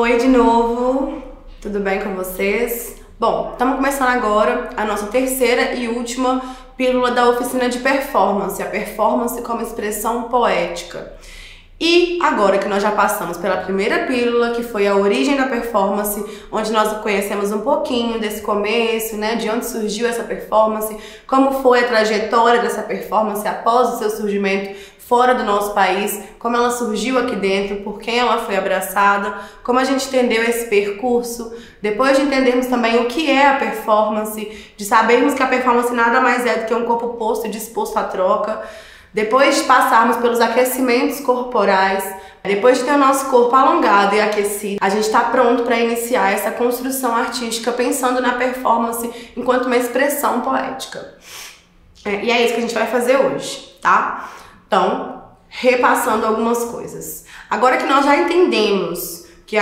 Oi de novo, tudo bem com vocês? Bom, estamos começando agora a nossa terceira e última pílula da oficina de performance, a performance como expressão poética. E agora que nós já passamos pela primeira pílula, que foi a origem da performance, onde nós conhecemos um pouquinho desse começo, né, de onde surgiu essa performance, como foi a trajetória dessa performance após o seu surgimento fora do nosso país, como ela surgiu aqui dentro, por quem ela foi abraçada, como a gente entendeu esse percurso, depois de entendermos também o que é a performance, de sabermos que a performance nada mais é do que um corpo posto e disposto à troca, depois de passarmos pelos aquecimentos corporais, depois de ter o nosso corpo alongado e aquecido, a gente está pronto para iniciar essa construção artística pensando na performance enquanto uma expressão poética. E é isso que a gente vai fazer hoje, tá? Então, repassando algumas coisas. Agora que nós já entendemos que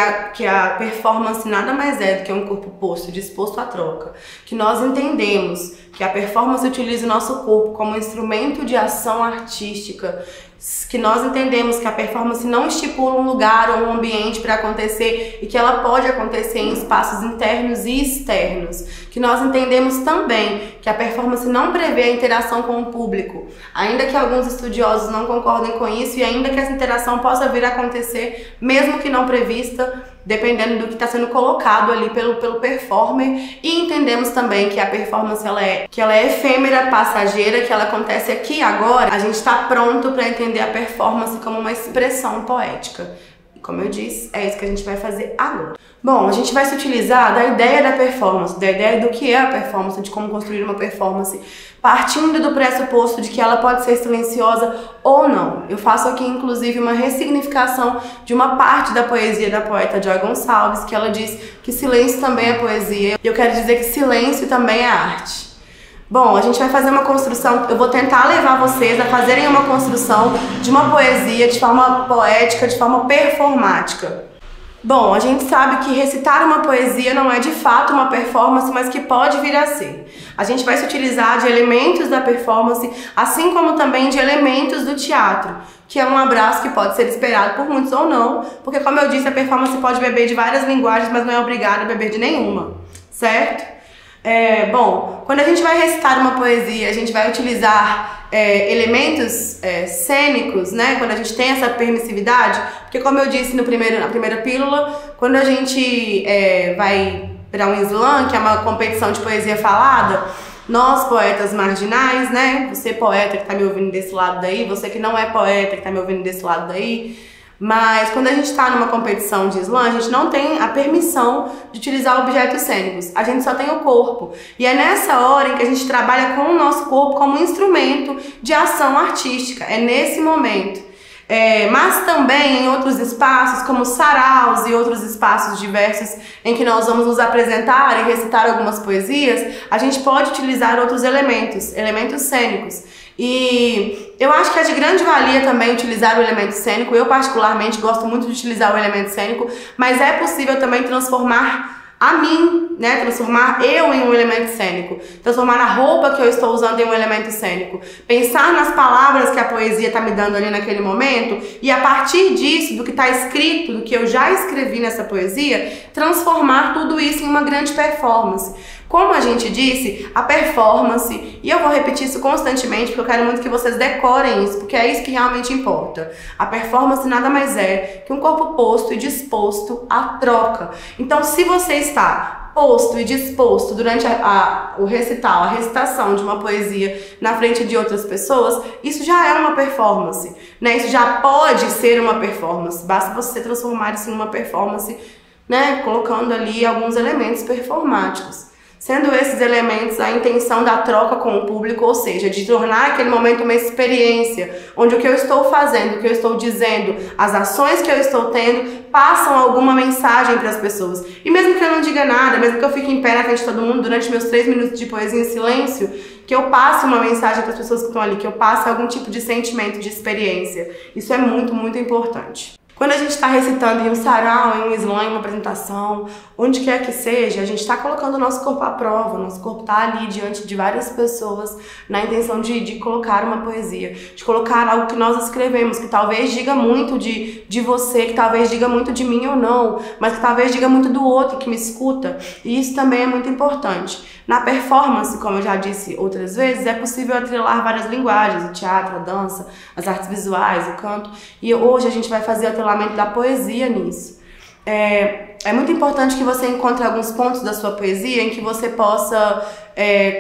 a performance nada mais é do que um corpo posto, disposto à troca, que nós entendemos que a performance utiliza o nosso corpo como instrumento de ação artística, que nós entendemos que a performance não estipula um lugar ou um ambiente para acontecer e que ela pode acontecer em espaços internos e externos, que nós entendemos também que a performance não prevê a interação com o público, ainda que alguns estudiosos não concordem com isso e ainda que essa interação possa vir a acontecer, mesmo que não prevista, dependendo do que está sendo colocado ali pelo performer, e entendemos também que a performance ela é efêmera, passageira, que ela acontece aqui e agora. A gente está pronto para entender a performance como uma expressão poética. E como eu disse, é isso que a gente vai fazer agora. Bom, a gente vai se utilizar da ideia da performance, da ideia do que é a performance, de como construir uma performance, partindo do pressuposto de que ela pode ser silenciosa ou não. Eu faço aqui, inclusive, uma ressignificação de uma parte da poesia da poeta Joy Gonçalves, que ela diz que silêncio também é poesia. E eu quero dizer que silêncio também é arte. Bom, a gente vai fazer uma construção, eu vou tentar levar vocês a fazerem uma construção de uma poesia de forma poética, de forma performática. Bom, a gente sabe que recitar uma poesia não é de fato uma performance, mas que pode vir a ser. A gente vai se utilizar de elementos da performance, assim como também de elementos do teatro, que é um abraço que pode ser esperado por muitos ou não, porque como eu disse, a performance pode beber de várias linguagens, mas não é obrigada a beber de nenhuma, certo? Bom, quando a gente vai recitar uma poesia, a gente vai utilizar elementos cênicos, né? Quando a gente tem essa permissividade, porque como eu disse na primeira pílula, quando a gente vai para um slam, que é uma competição de poesia falada, nós poetas marginais, né? Você poeta que tá me ouvindo desse lado daí, você que não é poeta que tá me ouvindo desse lado daí, mas quando a gente está numa competição de slam, a gente não tem a permissão de utilizar objetos cênicos, a gente só tem o corpo. E é nessa hora em que a gente trabalha com o nosso corpo como instrumento de ação artística, é nesse momento. Mas também em outros espaços, como saraus e outros espaços diversos em que nós vamos nos apresentar e recitar algumas poesias, a gente pode utilizar outros elementos cênicos. E eu acho que é de grande valia também utilizar o elemento cênico. Eu particularmente gosto muito de utilizar o elemento cênico, mas é possível também transformar a mim, né? Transformar eu em um elemento cênico, transformar a roupa que eu estou usando em um elemento cênico, pensar nas palavras que a poesia está me dando ali naquele momento e a partir disso, do que está escrito, do que eu já escrevi nessa poesia, transformar tudo isso em uma grande performance. Como a gente disse, a performance, e eu vou repetir isso constantemente porque eu quero muito que vocês decorem isso, porque é isso que realmente importa. A performance nada mais é que um corpo posto e disposto à troca. Então, se você está posto e disposto durante o recital, a recitação de uma poesia na frente de outras pessoas, isso já é uma performance, né? Isso já pode ser uma performance, basta você transformar isso em uma performance, né? Colocando ali alguns elementos performáticos. Sendo esses elementos a intenção da troca com o público, ou seja, de tornar aquele momento uma experiência, onde o que eu estou fazendo, o que eu estou dizendo, as ações que eu estou tendo, passam alguma mensagem para as pessoas. E mesmo que eu não diga nada, mesmo que eu fique em pé na frente de todo mundo durante meus 3 minutos de poesia em silêncio, que eu passe uma mensagem para as pessoas que estão ali, que eu passe algum tipo de sentimento, de experiência. Isso é muito, muito importante. Quando a gente está recitando em um sarau, em um slam, em uma apresentação, onde quer que seja, a gente está colocando o nosso corpo à prova, o nosso corpo está ali diante de várias pessoas na intenção de colocar uma poesia, de colocar algo que nós escrevemos, que talvez diga muito de você, que talvez diga muito de mim ou não, mas que talvez diga muito do outro que me escuta, e isso também é muito importante. Na performance, como eu já disse outras vezes, é possível atrelar várias linguagens, o teatro, a dança, as artes visuais, o canto, e hoje a gente vai fazer o atrelamento da poesia nisso. É muito importante que você encontre alguns pontos da sua poesia em que você possa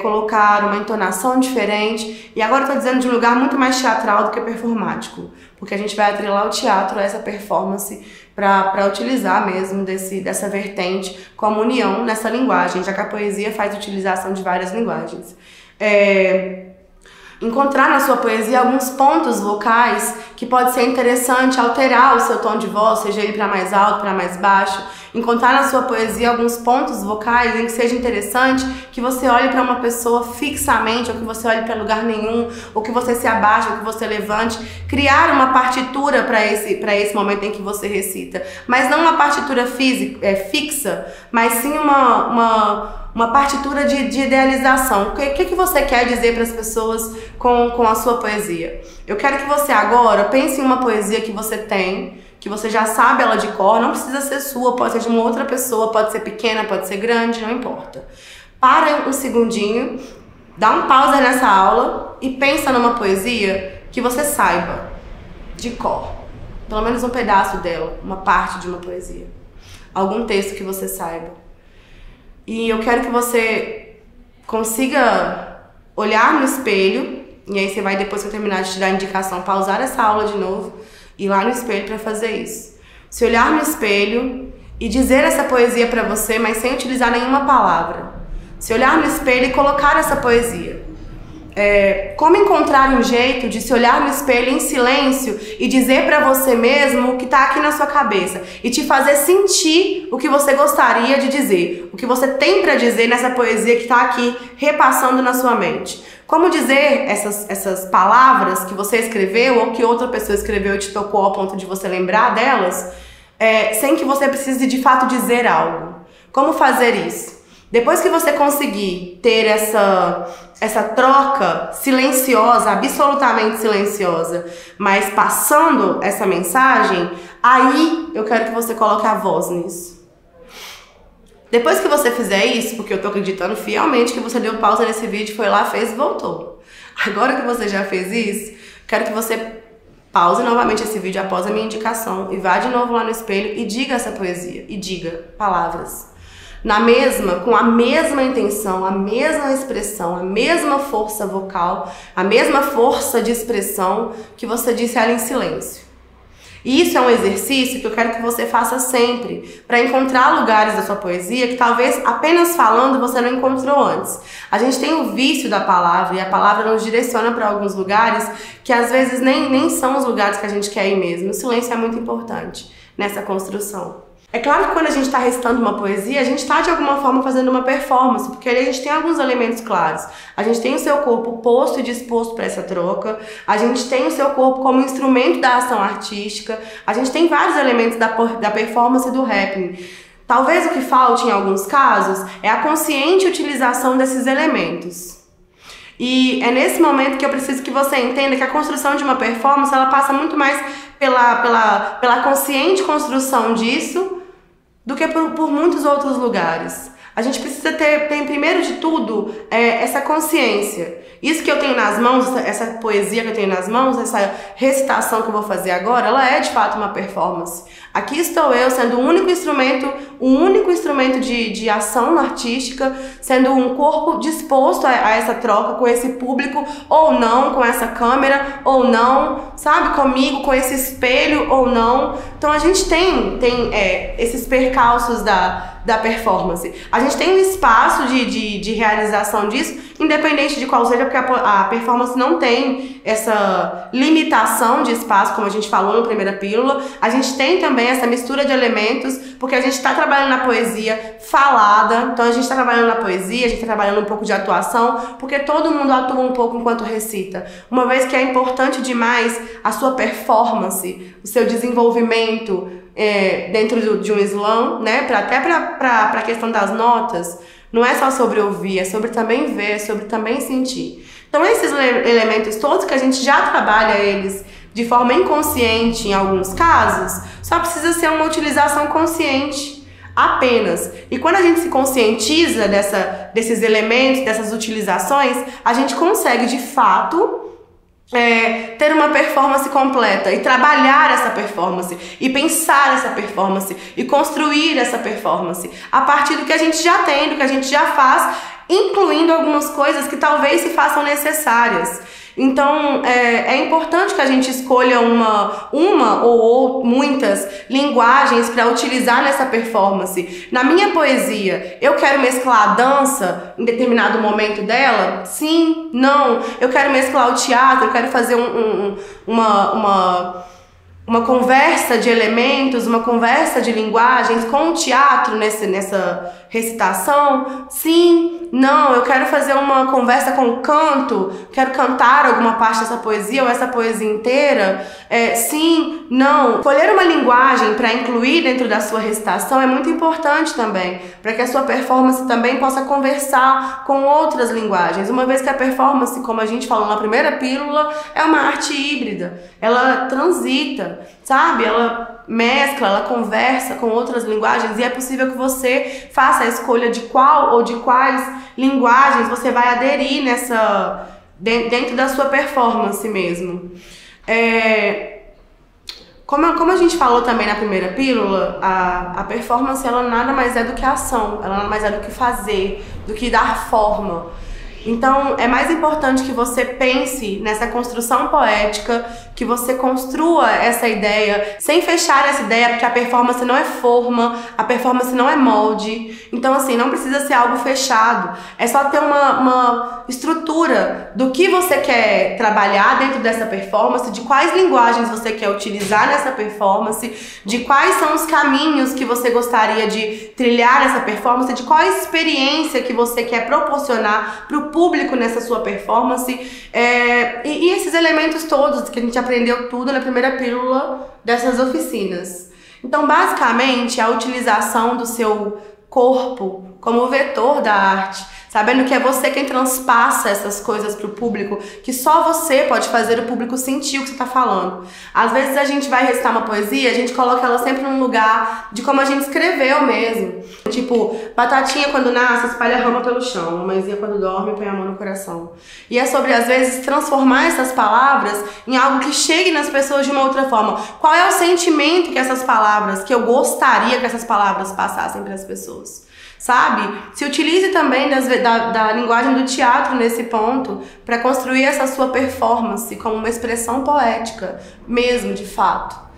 colocar uma entonação diferente, e agora eu estou dizendo de um lugar muito mais teatral do que performático, porque a gente vai atrelar o teatro a essa performance para utilizar mesmo dessa vertente como união nessa linguagem, já que a poesia faz utilização de várias linguagens. Encontrar na sua poesia alguns pontos vocais que pode ser interessante alterar o seu tom de voz, seja ele para mais alto, para mais baixo. Encontrar na sua poesia alguns pontos vocais em que seja interessante que você olhe para uma pessoa fixamente, ou que você olhe para lugar nenhum, ou que você se abaixe, ou que você levante. Criar uma partitura para esse momento em que você recita. Mas não uma partitura fixa, mas sim uma partitura de idealização. O que você quer dizer para as pessoas com a sua poesia? Eu quero que você agora pense em uma poesia que você tem, que você já sabe ela de cor, não precisa ser sua, pode ser de uma outra pessoa, pode ser pequena, pode ser grande, não importa. Para um segundinho, dá um pausa nessa aula e pensa numa poesia que você saiba de cor. Pelo menos um pedaço dela, uma parte de uma poesia. Algum texto que você saiba. E eu quero que você consiga olhar no espelho, e aí você vai, depois que eu terminar de te dar a indicação, pausar essa aula de novo, ir lá no espelho para fazer isso. Se olhar no espelho e dizer essa poesia para você, mas sem utilizar nenhuma palavra. Se olhar no espelho e colocar essa poesia. Como encontrar um jeito de se olhar no espelho em silêncio e dizer para você mesmo o que está aqui na sua cabeça e te fazer sentir o que você gostaria de dizer, o que você tem para dizer nessa poesia que está aqui repassando na sua mente. Como dizer essas palavras que você escreveu ou que outra pessoa escreveu e te tocou ao ponto de você lembrar delas, sem que você precise de fato dizer algo. Como fazer isso? Depois que você conseguir ter essa troca silenciosa, absolutamente silenciosa, mas passando essa mensagem, aí eu quero que você coloque a voz nisso. Depois que você fizer isso, porque eu tô acreditando fielmente que você deu pausa nesse vídeo, foi lá, fez e voltou. Agora que você já fez isso, quero que você pause novamente esse vídeo após a minha indicação e vá de novo lá no espelho e diga essa poesia, e diga palavras. Com a mesma intenção, a mesma expressão, a mesma força vocal, a mesma força de expressão que você disse ela em silêncio. E isso é um exercício que eu quero que você faça sempre, para encontrar lugares da sua poesia que talvez apenas falando você não encontrou antes. A gente tem o vício da palavra e a palavra nos direciona para alguns lugares que às vezes nem são os lugares que a gente quer ir mesmo. O silêncio é muito importante nessa construção. É claro que quando a gente está recitando uma poesia, a gente está de alguma forma fazendo uma performance, porque ali a gente tem alguns elementos claros. A gente tem o seu corpo posto e disposto para essa troca, a gente tem o seu corpo como instrumento da ação artística, a gente tem vários elementos da performance e do happening. Talvez o que falte em alguns casos é a consciente utilização desses elementos. E é nesse momento que eu preciso que você entenda que a construção de uma performance, ela passa muito mais pela consciente construção disso do que por muitos outros lugares. A gente precisa ter primeiro de tudo, essa consciência. Isso que eu tenho nas mãos, essa poesia que eu tenho nas mãos, essa recitação que eu vou fazer agora, ela é de fato uma performance. Aqui estou eu sendo o único instrumento de ação artística, sendo um corpo disposto a essa troca com esse público, ou não, com essa câmera, ou não, sabe, comigo, com esse espelho, ou não. Então a gente tem esses percalços da performance. A gente tem um espaço de realização disso independente de qual seja, porque a performance não tem essa limitação de espaço, como a gente falou na primeira pílula. A gente tem também essa mistura de elementos, porque a gente está trabalhando na poesia falada, então a gente está trabalhando na poesia, a gente está trabalhando um pouco de atuação, porque todo mundo atua um pouco enquanto recita. Uma vez que é importante demais a sua performance, o seu desenvolvimento dentro de um slam, né? Até para a questão das notas, não é só sobre ouvir, é sobre também ver, é sobre também sentir. Então esses elementos todos que a gente já trabalha eles de forma inconsciente em alguns casos, só precisa ser uma utilização consciente apenas. E quando a gente se conscientiza desses elementos, dessas utilizações, a gente consegue de fato ter uma performance completa e trabalhar essa performance e pensar essa performance e construir essa performance a partir do que a gente já tem, do que a gente já faz, incluindo algumas coisas que talvez se façam necessárias. Então, é importante que a gente escolha uma ou muitas linguagens para utilizar nessa performance. Na minha poesia, eu quero mesclar a dança em determinado momento dela? Sim, não. Eu quero mesclar o teatro, eu quero fazer uma conversa de elementos, uma conversa de linguagens com o teatro nessa recitação? Sim, não, eu quero fazer uma conversa com o canto, quero cantar alguma parte dessa poesia ou essa poesia inteira? Sim, não. Escolher uma linguagem para incluir dentro da sua recitação é muito importante também, para que a sua performance também possa conversar com outras linguagens, uma vez que a performance, como a gente falou na primeira pílula, é uma arte híbrida, ela transita, sabe? Ela mescla, ela conversa com outras linguagens e é possível que você faça a escolha de qual ou de quais linguagens você vai aderir dentro da sua performance mesmo. Como a gente falou também na primeira pílula, a performance ela nada mais é do que ação, ela nada mais é do que fazer, do que dar forma. Então, é mais importante que você pense nessa construção poética, que você construa essa ideia, sem fechar essa ideia, porque a performance não é forma, a performance não é molde. Então, assim, não precisa ser algo fechado. É só ter uma estrutura do que você quer trabalhar dentro dessa performance, de quais linguagens você quer utilizar nessa performance, de quais são os caminhos que você gostaria de trilhar nessa performance, de qual experiência que você quer proporcionar para o público nessa sua performance, e esses elementos todos que a gente aprendeu tudo na primeira pílula dessas oficinas. Então, basicamente, a utilização do seu corpo como vetor da arte, sabendo que é você quem transpassa essas coisas para o público, que só você pode fazer o público sentir o que você está falando. Às vezes a gente vai recitar uma poesia, a gente coloca ela sempre num lugar de como a gente escreveu mesmo. Tipo, batatinha quando nasce espalha a rama pelo chão, mãezinha quando dorme põe a mão no coração. E é sobre, às vezes, transformar essas palavras em algo que chegue nas pessoas de uma outra forma. Qual é o sentimento que essas palavras, que eu gostaria que essas palavras passassem para as pessoas? Sabe? Se utilize também da linguagem do teatro nesse ponto para construir essa sua performance como uma expressão poética mesmo, de fato.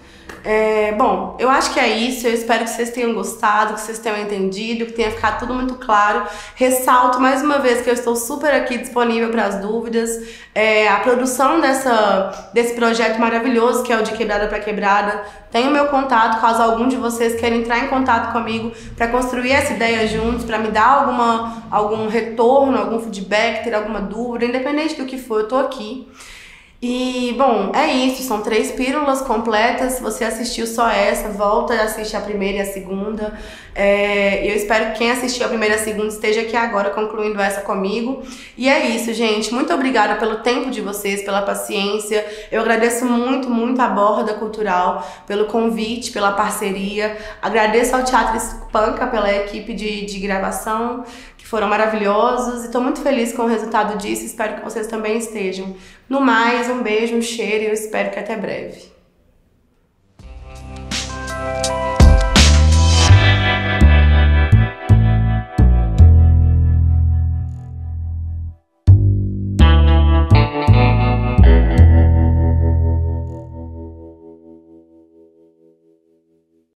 Bom, eu acho que é isso. Eu espero que vocês tenham gostado, que vocês tenham entendido, que tenha ficado tudo muito claro. Ressalto mais uma vez que eu estou super aqui disponível para as dúvidas. A produção desse projeto maravilhoso que é o De Quebrada para Quebrada, tem o meu contato, caso algum de vocês queira entrar em contato comigo para construir essa ideia juntos, para me dar algum retorno, algum feedback, ter alguma dúvida, independente do que for, eu tô aqui. E, bom, é isso, são 3 pílulas completas. Se você assistiu só essa, volta e assiste a primeira e a segunda. Eu espero que quem assistiu a primeira e a segunda esteja aqui agora concluindo essa comigo. E é isso, gente. Muito obrigada pelo tempo de vocês, pela paciência. Eu agradeço muito, muito a Borda Cultural pelo convite, pela parceria. Agradeço ao Teatro Espanca pela equipe de gravação, que foram maravilhosos, e estou muito feliz com o resultado disso, espero que vocês também estejam. No mais, um beijo, um cheiro e eu espero que até breve.